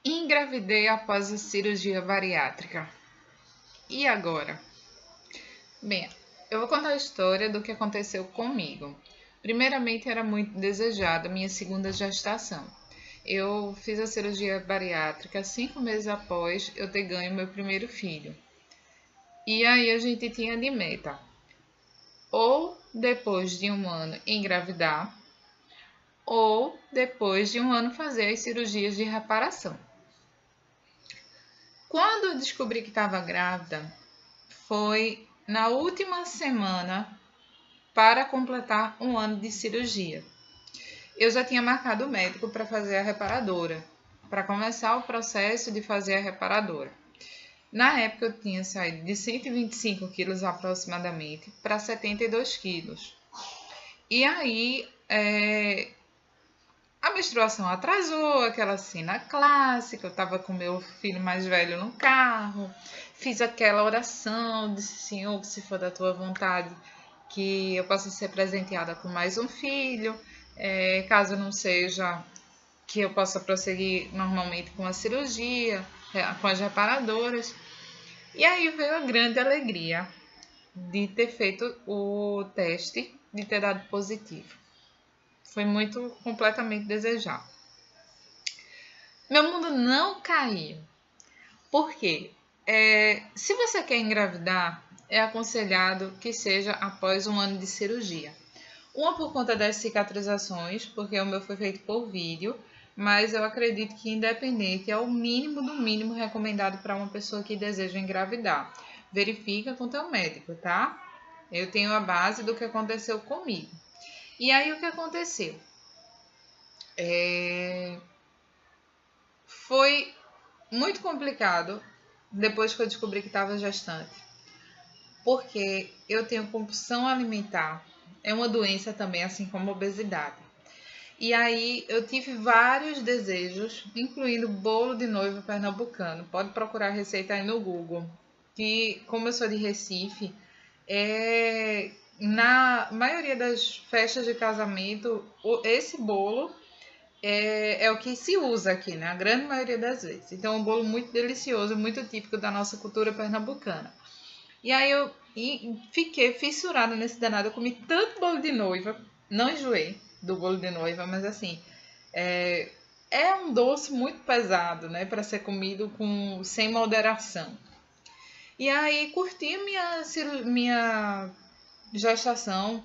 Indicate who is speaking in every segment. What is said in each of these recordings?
Speaker 1: Engravidei após a cirurgia bariátrica. E agora? Bem, eu vou contar a história do que aconteceu comigo. Primeiramente, era muito desejada minha segunda gestação. Eu fiz a cirurgia bariátrica 5 meses após eu ter ganho meu primeiro filho. E aí a gente tinha de meta ou depois de um ano engravidar, ou depois de um ano fazer as cirurgias de reparação. Quando eu descobri que estava grávida, foi na última semana para completar um ano de cirurgia. Eu já tinha marcado o médico para fazer a reparadora, para começar o processo de fazer a reparadora. Na época eu tinha saído de 125 quilos aproximadamente para 72 quilos. E aí a menstruação atrasou, aquela cena clássica, eu estava com meu filho mais velho no carro, fiz aquela oração, disse, Senhor, que se for da tua vontade, que eu possa ser presenteada com mais um filho, caso não seja, que eu possa prosseguir normalmente com a cirurgia, com as reparadoras. E aí veio a grande alegria de ter feito o teste, de ter dado positivo. Foi muito completamente desejado. Meu mundo não caiu. Por quê? Se você quer engravidar, é aconselhado que seja após um ano de cirurgia. Uma por conta das cicatrizações, porque o meu foi feito por vídeo, mas eu acredito que independente é o mínimo do mínimo recomendado para uma pessoa que deseja engravidar. Verifica com teu médico, tá? Eu tenho a base do que aconteceu comigo. E aí o que aconteceu? Foi muito complicado depois que eu descobri que estava gestante, porque eu tenho compulsão alimentar, é uma doença também, assim como obesidade. E aí eu tive vários desejos, incluindo bolo de noiva pernambucano. Pode procurar a receita aí no Google. Que, como eu sou de Recife, na maioria das festas de casamento, esse bolo é o que se usa aqui, né? A grande maioria das vezes. Então, é um bolo muito delicioso, muito típico da nossa cultura pernambucana. E aí eu fiquei fissurada nesse danado. Eu comi tanto bolo de noiva, não enjoei do bolo de noiva, mas assim, é um doce muito pesado, né? Para ser comido sem moderação. E aí curti minha gestação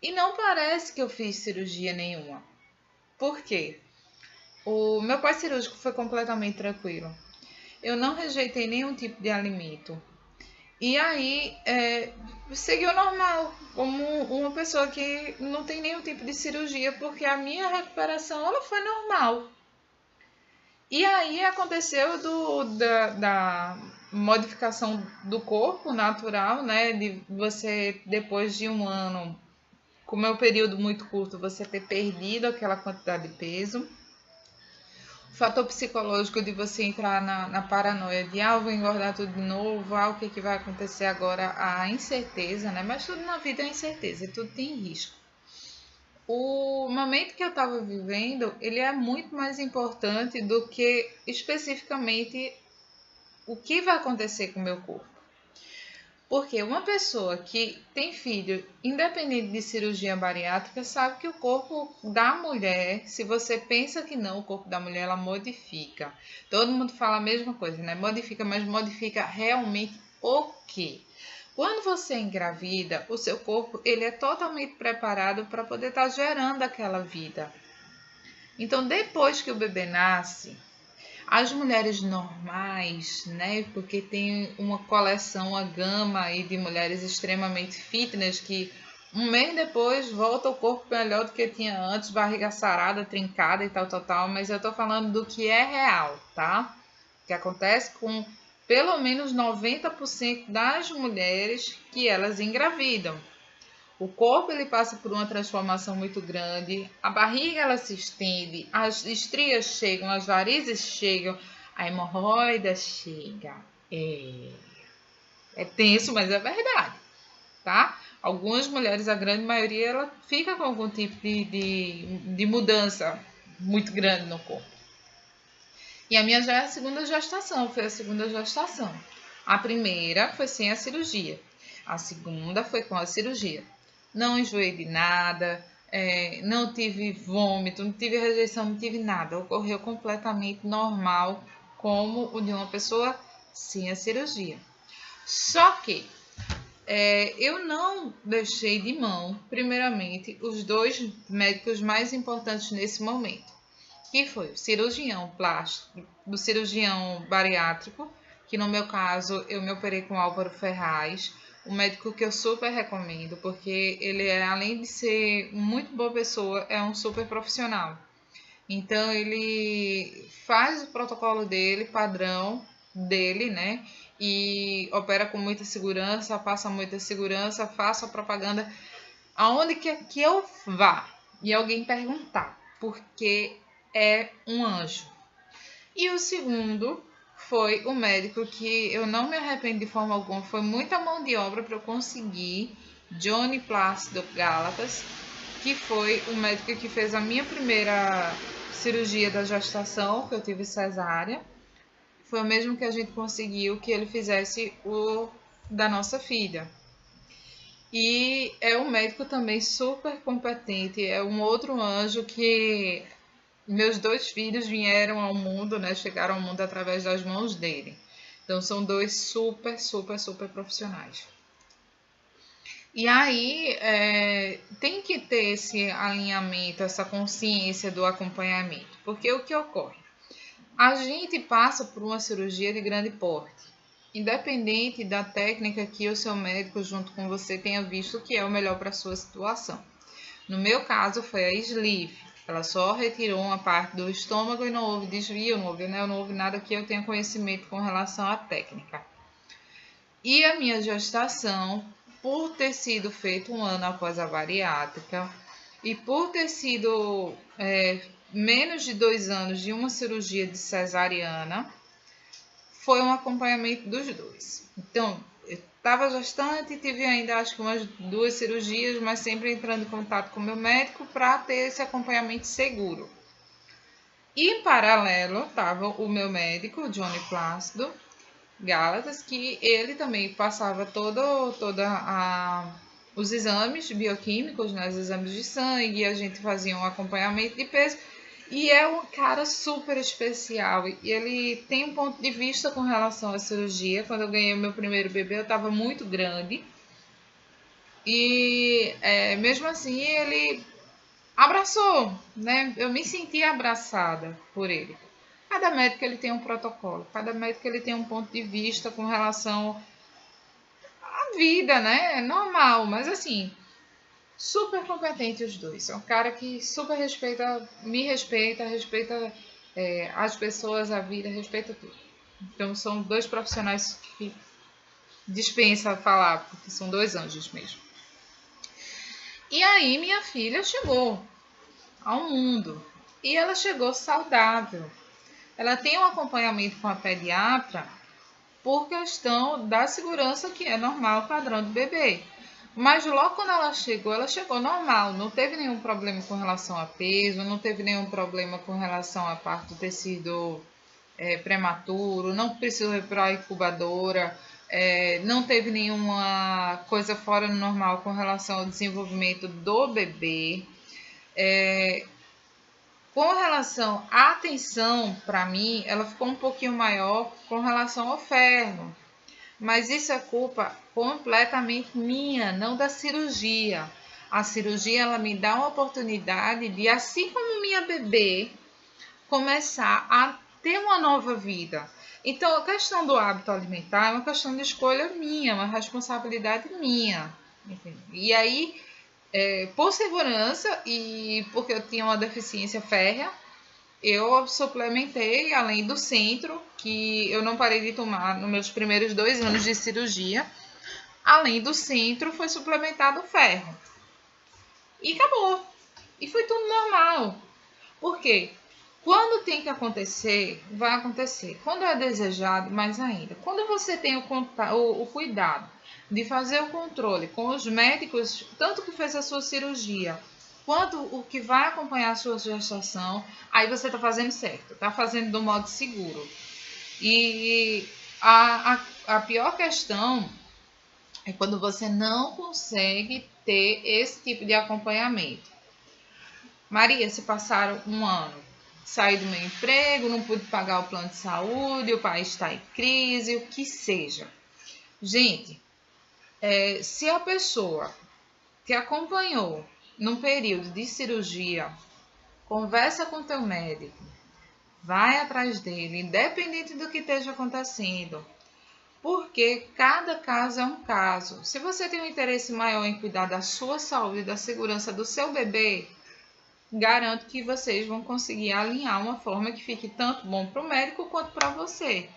Speaker 1: e não parece que eu fiz cirurgia nenhuma. Por quê? O meu pós-cirúrgico foi completamente tranquilo. Eu não rejeitei nenhum tipo de alimento. E aí, seguiu normal, como uma pessoa que não tem nenhum tipo de cirurgia, porque a minha recuperação ela foi normal. E aí aconteceu da modificação do corpo natural, né? De você, depois de um ano, como é um período muito curto, você ter perdido aquela quantidade de peso. O fator psicológico de você entrar na paranoia de eu vou engordar tudo de novo, o que vai acontecer agora, a incerteza, né? Mas tudo na vida é incerteza, tudo tem risco. O momento que eu estava vivendo, ele é muito mais importante do que especificamente o que vai acontecer com o meu corpo. Porque uma pessoa que tem filho, independente de cirurgia bariátrica, sabe que o corpo da mulher, se você pensa que não, o corpo da mulher ela modifica. Todo mundo fala a mesma coisa, né? Modifica, mas modifica realmente o quê? Quando você engravida, o seu corpo ele é totalmente preparado para poder estar gerando aquela vida. Então, depois que o bebê nasce, as mulheres normais, né? Porque tem uma coleção, uma gama aí de mulheres extremamente fitness que um mês depois volta o corpo melhor do que tinha antes, barriga sarada, trincada e tal, mas eu tô falando do que é real, tá? Que acontece com pelo menos 90% das mulheres que elas engravidam. O corpo ele passa por uma transformação muito grande, a barriga ela se estende, as estrias chegam, as varizes chegam, a hemorroida chega. É tenso, mas é verdade, tá? Algumas mulheres, a grande maioria, ela fica com algum tipo de mudança muito grande no corpo. E a minha já é a segunda gestação, foi a segunda gestação. A primeira foi sem a cirurgia. A segunda foi com a cirurgia. Não enjoei de nada, não tive vômito, não tive rejeição, não tive nada. Ocorreu completamente normal, como o de uma pessoa sem a cirurgia. Só que eu não deixei de mão, primeiramente, os dois médicos mais importantes nesse momento, que foi o cirurgião plástico, do cirurgião bariátrico, que no meu caso eu me operei com Álvaro Ferraz, um médico que eu super recomendo, porque ele além de ser muito boa pessoa, é um super profissional. Então ele faz o protocolo dele, padrão dele, né? E opera com muita segurança, passa muita segurança, faço a propaganda aonde quer que eu vá e alguém perguntar, porque é um anjo. E o segundo foi o médico que eu não me arrependo de forma alguma, foi muita mão de obra para eu conseguir, Johnny Plácido Gálatas, que foi o médico que fez a minha primeira cirurgia da gestação, que eu tive cesárea. Foi o mesmo que a gente conseguiu que ele fizesse o da nossa filha. E é um médico também super competente, é um outro anjo que meus dois filhos vieram ao mundo, né? Chegaram ao mundo através das mãos dele. Então são dois super profissionais. E aí tem que ter esse alinhamento, essa consciência do acompanhamento. Porque o que ocorre? A gente passa por uma cirurgia de grande porte, independente da técnica que o seu médico junto com você tenha visto que é o melhor para a sua situação. No meu caso foi a sleeve, ela só retirou uma parte do estômago e não houve desvio, não houve nada que eu tenha conhecimento com relação à técnica. E a minha gestação, por ter sido feito um ano após a bariátrica e por ter sido menos de 2 anos de uma cirurgia de cesariana, foi um acompanhamento dos dois. Então, eu estava gestante, tive ainda acho que umas 2 cirurgias, mas sempre entrando em contato com o meu médico para ter esse acompanhamento seguro. E em paralelo estava o meu médico, Johnny Plácido Gálatas, que ele também passava os exames bioquímicos, né, os exames de sangue, a gente fazia um acompanhamento de peso. E é um cara super especial. E ele tem um ponto de vista com relação à cirurgia. Quando eu ganhei o meu primeiro bebê, eu estava muito grande. E mesmo assim, ele abraçou, né? Eu me senti abraçada por ele. Cada médico ele tem um protocolo. Cada médico ele tem um ponto de vista com relação à vida, né? É normal, mas assim... super competente os dois. É um cara que super me respeita as pessoas, a vida, respeita tudo. Então são dois profissionais que dispensa falar, porque são 2 anjos mesmo. E aí minha filha chegou ao mundo e ela chegou saudável. Ela tem um acompanhamento com a pediatra por questão da segurança que é normal, padrão do bebê. Mas logo quando ela chegou normal, não teve nenhum problema com relação a peso, não teve nenhum problema com relação a parto ter sido prematuro, não precisou ir para a incubadora, não teve nenhuma coisa fora do normal com relação ao desenvolvimento do bebê. Com relação à atenção, para mim, ela ficou um pouquinho maior com relação ao ferro. Mas isso é culpa completamente minha, não da cirurgia. A cirurgia ela me dá uma oportunidade de, assim como minha bebê, começar a ter uma nova vida. Então, a questão do hábito alimentar é uma questão de escolha minha, uma responsabilidade minha. E aí, por segurança e porque eu tinha uma deficiência férrea, eu suplementei, além do centro, que eu não parei de tomar nos meus primeiros 2 anos de cirurgia. Além do centro, foi suplementado ferro. E acabou. E foi tudo normal. Por quê? Quando tem que acontecer, vai acontecer. Quando é desejado, mais ainda. Quando você tem o cuidado de fazer o controle com os médicos, tanto que fez a sua cirurgia, quanto o que vai acompanhar a sua gestação, aí você está fazendo certo, está fazendo do modo seguro. E a pior questão é quando você não consegue ter esse tipo de acompanhamento. Maria, se passaram um ano, saí do meu emprego, não pude pagar o plano de saúde, o país está em crise, o que seja. Gente, se a pessoa que acompanhou num período de cirurgia, conversa com teu médico, vai atrás dele, independente do que esteja acontecendo, porque cada caso é um caso. Se você tem um interesse maior em cuidar da sua saúde e da segurança do seu bebê, garanto que vocês vão conseguir alinhar uma forma que fique tanto bom para o médico quanto para você.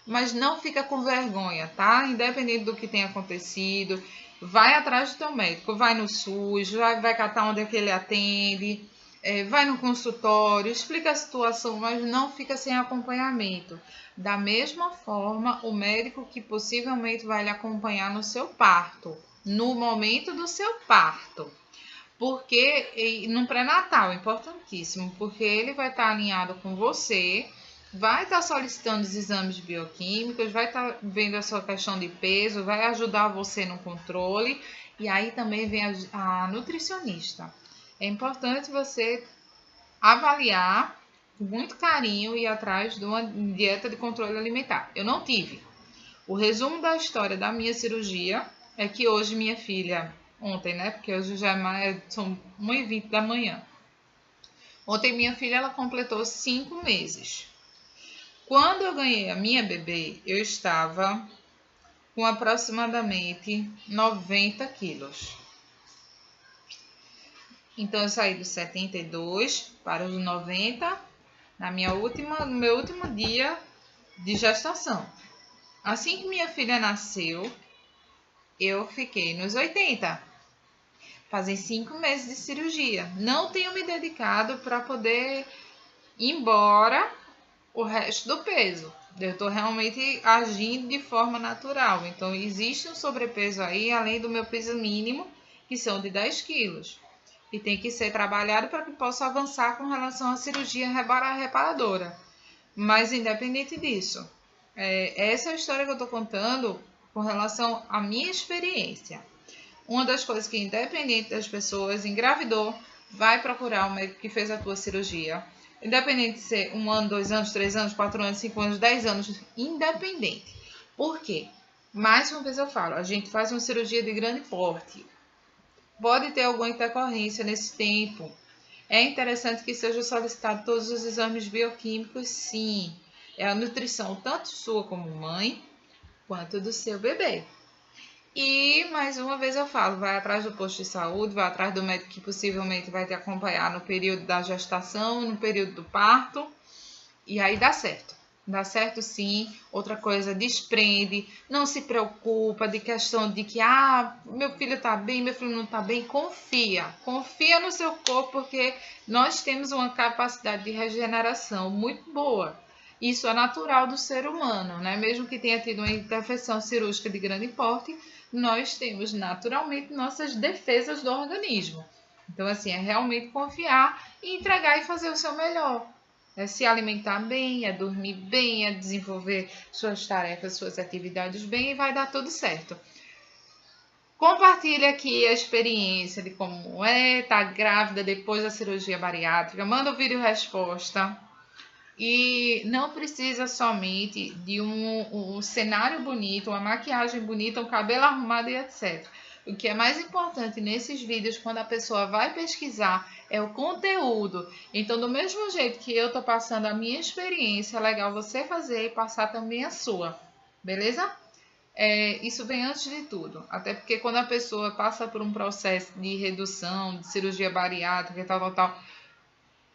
Speaker 1: Mas não fica com vergonha, tá? Independente do que tenha acontecido, vai atrás do teu médico, vai no SUS, vai catar onde é que ele atende, vai no consultório, explica a situação, mas não fica sem acompanhamento. Da mesma forma, o médico que possivelmente vai lhe acompanhar no seu parto, no momento do seu parto. Porque no pré-natal, importantíssimo, porque ele vai estar alinhado com você, vai estar solicitando os exames bioquímicos, vai estar vendo a sua questão de peso, vai ajudar você no controle, e aí também vem a nutricionista. É importante você avaliar com muito carinho e ir atrás de uma dieta de controle alimentar. Eu não tive. O resumo da história da minha cirurgia é que hoje minha filha, ontem, né? Porque hoje já são 1h20 da manhã. Ontem minha filha ela completou 5 meses. Quando eu ganhei a minha bebê, eu estava com aproximadamente 90 quilos. Então eu saí dos 72 para os 90 no meu último dia de gestação. Assim que minha filha nasceu, eu fiquei nos 80. Fazem 5 meses de cirurgia. Não tenho me dedicado para poder ir embora o resto do peso. Eu estou realmente agindo de forma natural. Então, existe um sobrepeso aí, além do meu peso mínimo, que são de 10 quilos. E tem que ser trabalhado para que possa avançar com relação à cirurgia reparadora. Mas, independente disso, essa é a história que eu estou contando com relação à minha experiência. Uma das coisas que, independente das pessoas, engravidou, vai procurar o médico que fez a tua cirurgia. Independente de ser 1 ano, 2 anos, 3 anos, 4 anos, 5 anos, 10 anos, independente. Por quê? Mais uma vez eu falo, a gente faz uma cirurgia de grande porte. Pode ter alguma intercorrência nesse tempo. É interessante que seja solicitado todos os exames bioquímicos, sim. É a nutrição tanto sua como mãe, quanto do seu bebê. E, mais uma vez eu falo, vai atrás do posto de saúde, vai atrás do médico que possivelmente vai te acompanhar no período da gestação, no período do parto, e aí dá certo. Dá certo sim. Outra coisa, desprende, não se preocupa de questão de que, meu filho tá bem, meu filho não tá bem. Confia no seu corpo, porque nós temos uma capacidade de regeneração muito boa. Isso é natural do ser humano, né? Mesmo que tenha tido uma intervenção cirúrgica de grande porte, nós temos naturalmente nossas defesas do organismo. Então, assim, é realmente confiar e entregar e fazer o seu melhor. É se alimentar bem, é dormir bem, é desenvolver suas tarefas, suas atividades bem e vai dar tudo certo. Compartilha aqui a experiência de como estar grávida depois da cirurgia bariátrica. Manda o vídeo resposta. E não precisa somente de um cenário bonito, uma maquiagem bonita, um cabelo arrumado e etc. O que é mais importante nesses vídeos, quando a pessoa vai pesquisar, é o conteúdo. Então, do mesmo jeito que eu estou passando a minha experiência, é legal você fazer e passar também a sua. Beleza? Isso vem antes de tudo. Até porque quando a pessoa passa por um processo de redução, de cirurgia bariátrica e tal,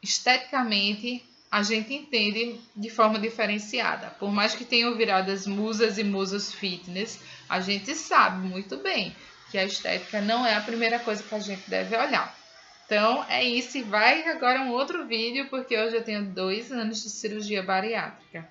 Speaker 1: esteticamente a gente entende de forma diferenciada. Por mais que tenham virado as musas e musas fitness, a gente sabe muito bem que a estética não é a primeira coisa que a gente deve olhar. Então, é isso. E vai agora um outro vídeo, porque hoje eu tenho 2 anos de cirurgia bariátrica.